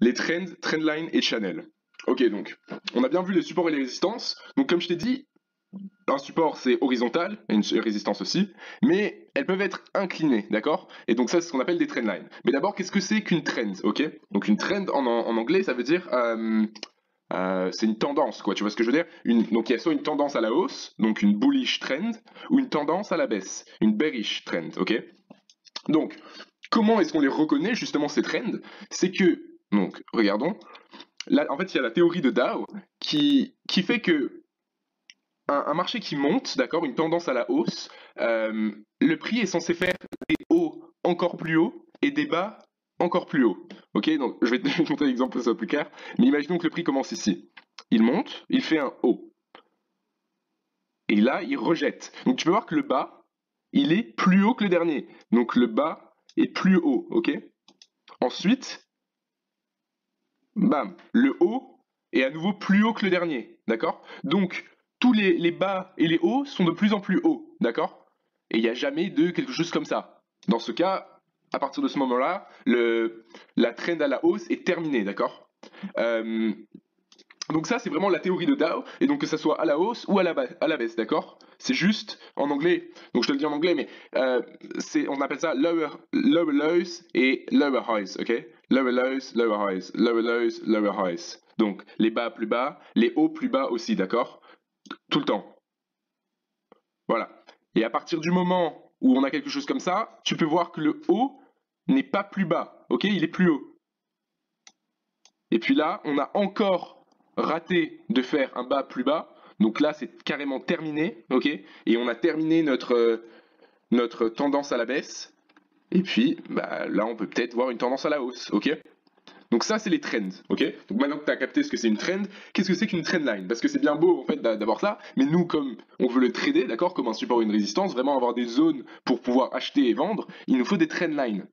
les trends, trendline et channel. Ok, donc, on a bien vu les supports et les résistances. Donc, comme je t'ai dit, un support c'est horizontal, et une résistance aussi, mais elles peuvent être inclinées, d'accord? Et donc ça c'est ce qu'on appelle des trendlines. Mais d'abord, qu'est-ce que c'est qu'une trend, ok? Donc une trend en anglais, ça veut dire c'est une tendance, quoi. Tu vois ce que je veux dire? Donc il y a soit une tendance à la hausse, donc une bullish trend, ou une tendance à la baisse, une bearish trend, ok? Donc comment est-ce qu'on les reconnaît justement ces trends? C'est que, donc regardons, là en fait il y a la théorie de Dow qui fait que un marché qui monte, d'accord, une tendance à la hausse, le prix est censé faire des hauts encore plus hauts et des bas encore plus hauts. Ok, donc je vais te montrer l'exemple pour que ça soit plus clair. Mais imaginons que le prix commence ici. Il monte, il fait un haut. Et là, il rejette. Donc tu peux voir que le bas, il est plus haut que le dernier. Donc le bas est plus haut, ok? Ensuite, bam, le haut est à nouveau plus haut que le dernier, d'accord? Donc tous les bas et les hauts sont de plus en plus hauts, d'accord? Et il n'y a jamais de quelque chose comme ça. Dans ce cas, à partir de ce moment-là, la trend à la hausse est terminée, d'accord? Donc ça, c'est vraiment la théorie de Dow, et donc que ça soit à la hausse ou à la baisse, d'accord? C'est juste, en anglais, donc je te le dis en anglais, mais on appelle ça lower lows et lower highs, ok? Lower lows, lower highs, lower lows, lower highs. Donc les bas plus bas, les hauts plus bas aussi, d'accord? Tout le temps. Voilà. Et à partir du moment où on a quelque chose comme ça, tu peux voir que le haut n'est pas plus bas, ok? Il est plus haut. Et puis là, on a encore raté de faire un bas plus bas. Donc là, c'est carrément terminé, ok? Et on a terminé notre tendance à la baisse. Et puis, bah, là, on peut peut-être voir une tendance à la hausse, ok? Donc ça, c'est les trends, ok? Donc maintenant que tu as capté ce que c'est une trend, qu'est-ce que c'est qu'une trendline? Parce que c'est bien beau, en fait, d'avoir ça, mais nous, comme on veut le trader, d'accord, comme un support ou une résistance, vraiment avoir des zones pour pouvoir acheter et vendre, il nous faut des trendlines.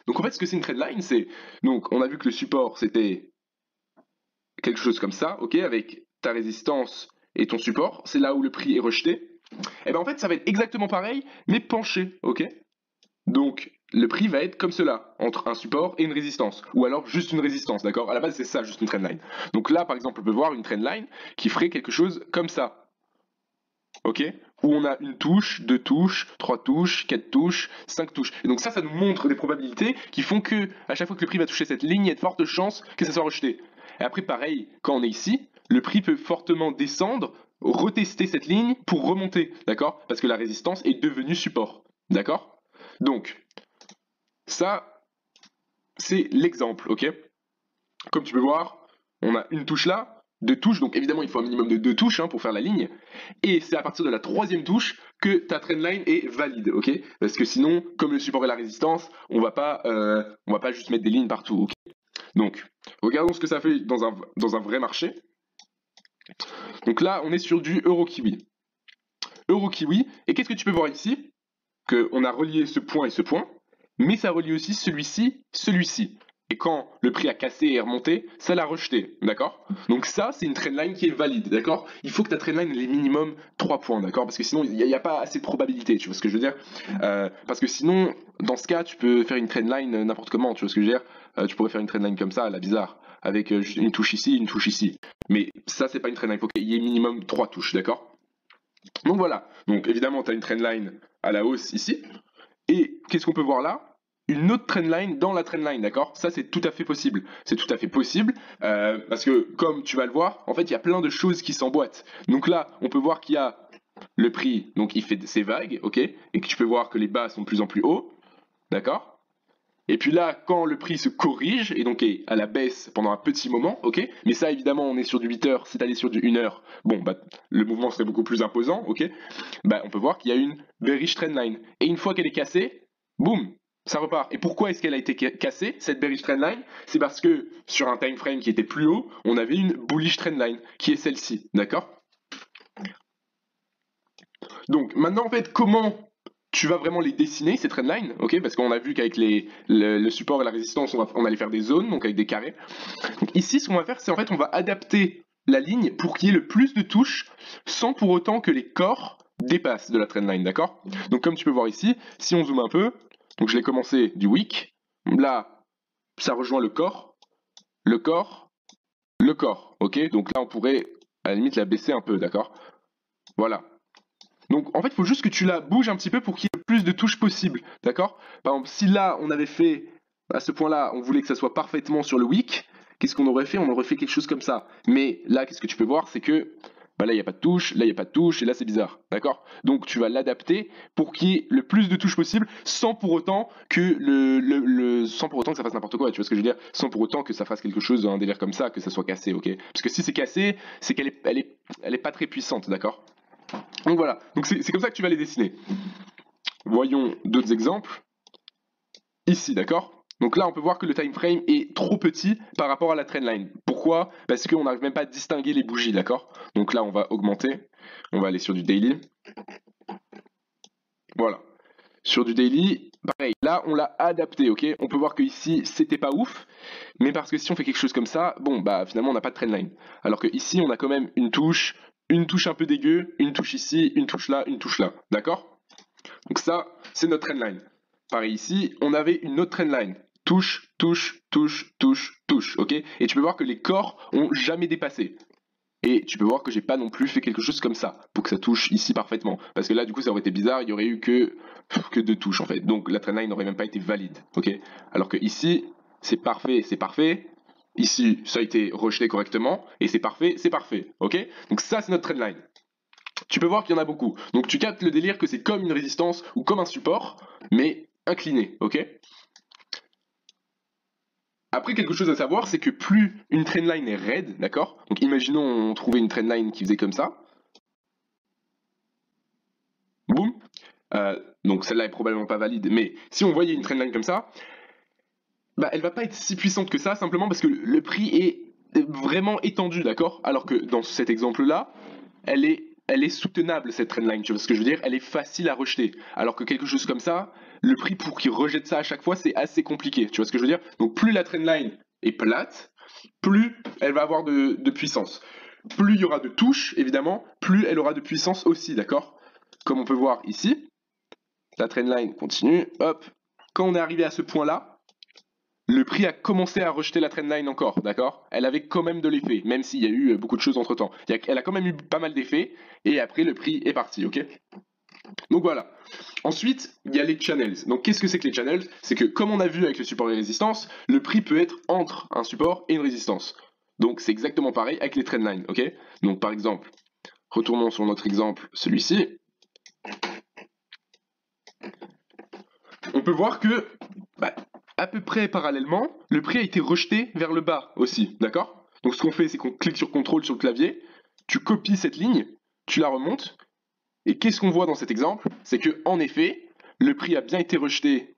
Donc en fait, ce que c'est une trendline, c'est... Donc, on a vu que le support, c'était quelque chose comme ça, ok, avec ta résistance et ton support, c'est là où le prix est rejeté. Et bien en fait, ça va être exactement pareil, mais penché, ok? Donc le prix va être comme cela, entre un support et une résistance, ou alors juste une résistance, d'accord? À la base, c'est ça, juste une trendline. Donc là, par exemple, on peut voir une trendline qui ferait quelque chose comme ça, ok? Où on a une touche, deux touches, trois touches, quatre touches, cinq touches. Et donc ça nous montre des probabilités qui font que à chaque fois que le prix va toucher cette ligne, il y a de fortes chances que ça soit rejeté. Et après, pareil, quand on est ici, le prix peut fortement descendre, retester cette ligne pour remonter, d'accord? Parce que la résistance est devenue support, d'accord? Donc, ça, c'est l'exemple, ok? Comme tu peux voir, on a une touche là, deux touches, donc évidemment il faut un minimum de deux touches pour faire la ligne, et c'est à partir de la troisième touche que ta trendline est valide, ok? Parce que sinon, comme le support et la résistance, on va pas juste mettre des lignes partout, ok? Donc, regardons ce que ça fait dans un vrai marché. Donc là, on est sur du euro-kiwi. Euro-kiwi, et qu'est-ce que tu peux voir ici? Qu'on a relié ce point et ce point, mais ça relie aussi celui-ci, celui-ci. Et quand le prix a cassé et est remonté, ça l'a rejeté, d'accord? Donc ça, c'est une trendline qui est valide, d'accord? Il faut que ta trendline ait minimum 3 points, d'accord? Parce que sinon, il n'y a pas assez de probabilité, tu vois ce que je veux dire? Parce que sinon, dans ce cas, tu peux faire une trendline n'importe comment, tu vois ce que je veux dire? Tu pourrais faire une trendline comme ça, à la bizarre, avec juste une touche ici, une touche ici. Mais ça, c'est pas une trendline, il faut qu'il y ait minimum 3 touches, d'accord? Donc voilà, donc évidemment, tu as une trendline à la hausse ici, et qu'est-ce qu'on peut voir là? Une autre trendline dans la trendline, d'accord? Ça, c'est tout à fait possible. C'est tout à fait possible parce que, comme tu vas le voir, en fait, il y a plein de choses qui s'emboîtent. Donc là, on peut voir qu'il y a le prix, donc il fait ses vagues, ok? Et que tu peux voir que les bas sont de plus en plus hauts, d'accord? Et puis là, quand le prix se corrige, et donc est à la baisse pendant un petit moment, ok? Mais ça, évidemment, on est sur du 8 heures, c'est allé sur du 1 heure. Bon, bah, le mouvement serait beaucoup plus imposant, ok? Bah, on peut voir qu'il y a une bearish trendline. Et une fois qu'elle est cassée, boum, ça repart. Et pourquoi est-ce qu'elle a été cassée, cette bearish trendline? C'est parce que sur un time frame qui était plus haut, on avait une bullish trendline, qui est celle-ci, d'accord? Donc, maintenant, en fait, comment tu vas vraiment les dessiner, ces trendlines, ok? Parce qu'on a vu qu'avec le support et la résistance, on allait faire des zones, donc avec des carrés. Donc ici, ce qu'on va faire, c'est en fait, on va adapter la ligne pour qu'il y ait le plus de touches, sans pour autant que les corps dépassent de la trendline, d'accord? Donc comme tu peux voir ici, si on zoome un peu, donc je l'ai commencé du wick, là, ça rejoint le corps, le corps, ok? Donc là, on pourrait à la limite la baisser un peu, d'accord? Voilà. Donc en fait, il faut juste que tu la bouges un petit peu pour qu'il y ait le plus de touches possible, d'accord? Par exemple, si là, on avait fait, à ce point-là, on voulait que ça soit parfaitement sur le wick, qu'est-ce qu'on aurait fait? On aurait fait quelque chose comme ça. Mais là, qu'est-ce que tu peux voir? C'est que bah là, il n'y a pas de touche, là, il n'y a pas de touche, et là, c'est bizarre, d'accord? Donc tu vas l'adapter pour qu'il y ait le plus de touches possible, sans pour autant que sans pour autant que ça fasse n'importe quoi, tu vois ce que je veux dire? Sans pour autant que ça fasse quelque chose, un délire comme ça, que ça soit cassé, ok? Parce que si c'est cassé, c'est qu'elle est, elle est pas très puissante, d'accord? Donc voilà, donc c'est comme ça que tu vas les dessiner. Voyons d'autres exemples. Ici, d'accord? Donc là, on peut voir que le time frame est trop petit par rapport à la trendline. Pourquoi? Parce qu'on n'arrive même pas à distinguer les bougies, d'accord? Donc là, on va augmenter. On va aller sur du daily. Voilà. Sur du daily, pareil, là, on l'a adapté, ok? On peut voir que ici, c'était pas ouf, mais parce que si on fait quelque chose comme ça, bon, bah finalement, on n'a pas de trendline. Alors que ici, on a quand même une touche un peu dégueu, une touche ici, une touche là, d'accord? Donc ça, c'est notre trendline. Pareil ici, on avait une autre trendline. Touche, touche, touche, touche, touche, ok? Et tu peux voir que les corps ont jamais dépassé. Et tu peux voir que j'ai pas non plus fait quelque chose comme ça, pour que ça touche ici parfaitement. Parce que là, du coup, ça aurait été bizarre, il y aurait eu que deux touches, en fait. Donc la trendline n'aurait même pas été valide, ok? Alors que ici, c'est parfait, c'est parfait. Ici, ça a été rejeté correctement, et c'est parfait, ok? Donc ça, c'est notre trendline. Tu peux voir qu'il y en a beaucoup. Donc tu captes le délire que c'est comme une résistance ou comme un support, mais incliné, ok? Après, quelque chose à savoir, c'est que plus une trendline est raide, d'accord? Donc imaginons on trouvait une trendline qui faisait comme ça. Boum. Donc celle-là est probablement pas valide, mais si on voyait une trendline comme ça, bah elle va pas être si puissante que ça, simplement parce que le prix est vraiment étendu, d'accord? Alors que dans cet exemple-là, elle est soutenable cette trendline, tu vois ce que je veux dire? Elle est facile à rejeter. Alors que quelque chose comme ça, le prix pour qu'il rejette ça à chaque fois, c'est assez compliqué, tu vois ce que je veux dire? Donc plus la trendline est plate, plus elle va avoir de puissance. Plus il y aura de touches, évidemment, plus elle aura de puissance aussi, d'accord? Comme on peut voir ici, la trendline continue, hop. Quand on est arrivé à ce point-là, le prix a commencé à rejeter la trendline encore, d'accord? Elle avait quand même de l'effet, même s'il y a eu beaucoup de choses entre temps. Elle a quand même eu pas mal d'effets, et après le prix est parti, ok? Donc voilà. Ensuite, il y a les channels. Donc qu'est-ce que c'est que les channels? C'est que comme on a vu avec le support et les résistances, le prix peut être entre un support et une résistance. Donc c'est exactement pareil avec les trendlines, ok? Donc par exemple, retournons sur notre exemple, celui-ci. On peut voir que, bah, à peu près parallèlement, le prix a été rejeté vers le bas aussi, d'accord? Donc ce qu'on fait, c'est qu'on clique sur CTRL sur le clavier, tu copies cette ligne, tu la remontes, et qu'est-ce qu'on voit dans cet exemple? C'est que, en effet, le prix a bien été rejeté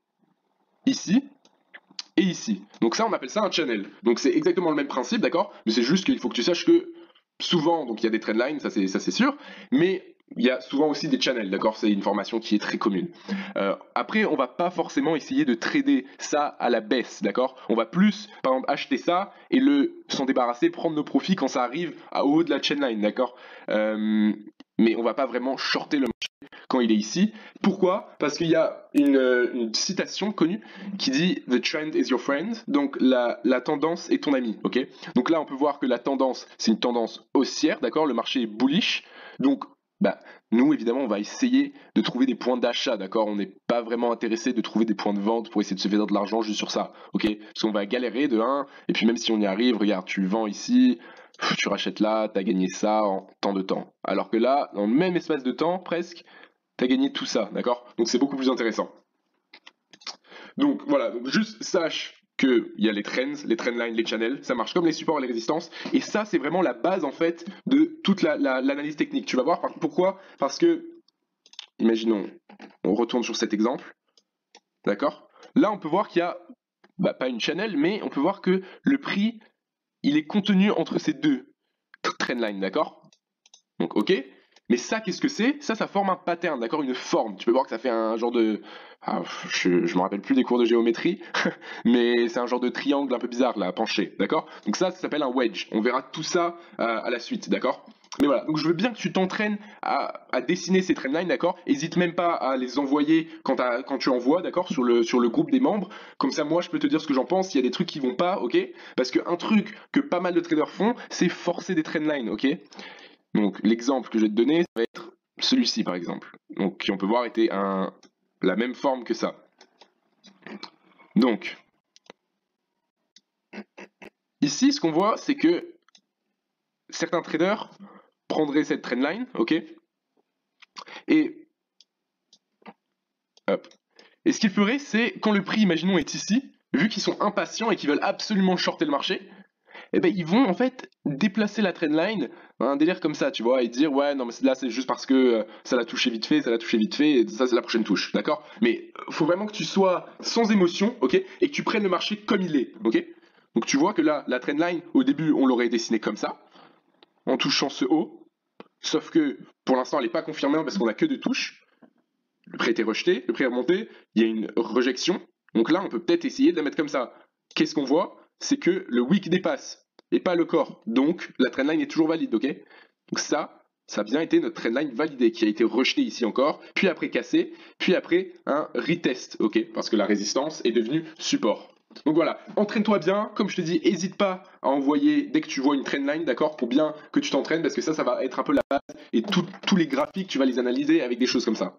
ici et ici. Donc ça, on appelle ça un channel. Donc c'est exactement le même principe, d'accord? Mais c'est juste qu'il faut que tu saches que souvent, donc il y a des trendlines, ça c'est sûr, mais il y a souvent aussi des channels, d'accord? C'est une formation qui est très commune. Après, on va pas forcément essayer de trader ça à la baisse, d'accord? On va plus, par exemple, acheter ça et s'en débarrasser, prendre nos profits quand ça arrive au haut de la chainline, d'accord? Mais on va pas vraiment shorter le marché quand il est ici. Pourquoi? Parce qu'il y a une citation connue qui dit "The trend is your friend", donc la tendance est ton ami, ok? Donc là, on peut voir que la tendance, c'est une tendance haussière, d'accord? Le marché est bullish, donc bah, nous, évidemment, on va essayer de trouver des points d'achat, d'accord? On n'est pas vraiment intéressé de trouver des points de vente pour essayer de se faire de l'argent juste sur ça, ok? Parce qu'on va galérer de 1, et puis même si on y arrive, regarde, tu vends ici, tu rachètes là, tu as gagné ça en tant de temps. Alors que là, dans le même espace de temps, presque, tu as gagné tout ça, d'accord? Donc c'est beaucoup plus intéressant. Donc voilà, donc juste sache qu'il y a les trends, les trendlines, les channels, ça marche comme les supports et les résistances, et ça c'est vraiment la base en fait de toute l'analyse technique. Tu vas voir pourquoi? Parce que, imaginons, on retourne sur cet exemple, d'accord? Là on peut voir qu'il y a, bah, pas une channel, mais on peut voir que le prix, il est contenu entre ces deux trendlines, d'accord? Donc ok, mais ça, qu'est-ce que c'est? Ça forme un pattern, d'accord? Une forme. Tu peux voir que ça fait un genre de... Ah, je me rappelle plus des cours de géométrie, mais c'est un genre de triangle un peu bizarre, là, penché, d'accord? Donc ça s'appelle un wedge. On verra tout ça à la suite, d'accord? Mais voilà, donc je veux bien que tu t'entraînes à dessiner ces trendlines, d'accord? Hésite même pas à les envoyer quand tu envoies, d'accord? Sur le groupe des membres. Comme ça, moi, je peux te dire ce que j'en pense. S'il y a des trucs qui vont pas, ok? Parce qu'un truc que pas mal de traders font, c'est forcer des trendlines, ok? Donc l'exemple que je vais te donner, ça va être celui-ci, par exemple. Donc, qui on peut voir était la même forme que ça. Donc, ici, ce qu'on voit, c'est que certains traders prendraient cette trendline, ok? Et hop. Et ce qu'ils feraient, c'est quand le prix, imaginons, est ici, vu qu'ils sont impatients et qu'ils veulent absolument shorter le marché, eh ben ils vont en fait déplacer la trendline, un délire comme ça, tu vois, et dire ouais non mais là c'est juste parce que ça l'a touché vite fait, et ça c'est la prochaine touche, d'accord? Mais faut vraiment que tu sois sans émotion, ok, et que tu prennes le marché comme il est, ok? Donc tu vois que là, la trendline, au début, on l'aurait dessiné comme ça, en touchant ce haut, sauf que pour l'instant elle n'est pas confirmée parce qu'on a que deux touches. Le prix a été rejeté, le prix est remonté, il y a une rejection. Donc là, on peut peut-être essayer de la mettre comme ça. Qu'est-ce qu'on voit? C'est que le wick dépasse et pas le corps. Donc la trendline est toujours valide, ok? Donc ça a bien été notre trendline validée qui a été rejetée ici encore, puis après cassé, puis après un retest, ok? Parce que la résistance est devenue support. Donc voilà, entraîne-toi bien, comme je te dis, n'hésite pas à envoyer dès que tu vois une trendline, d'accord, pour bien que tu t'entraînes, parce que ça va être un peu la base, et tous les graphiques, tu vas les analyser avec des choses comme ça.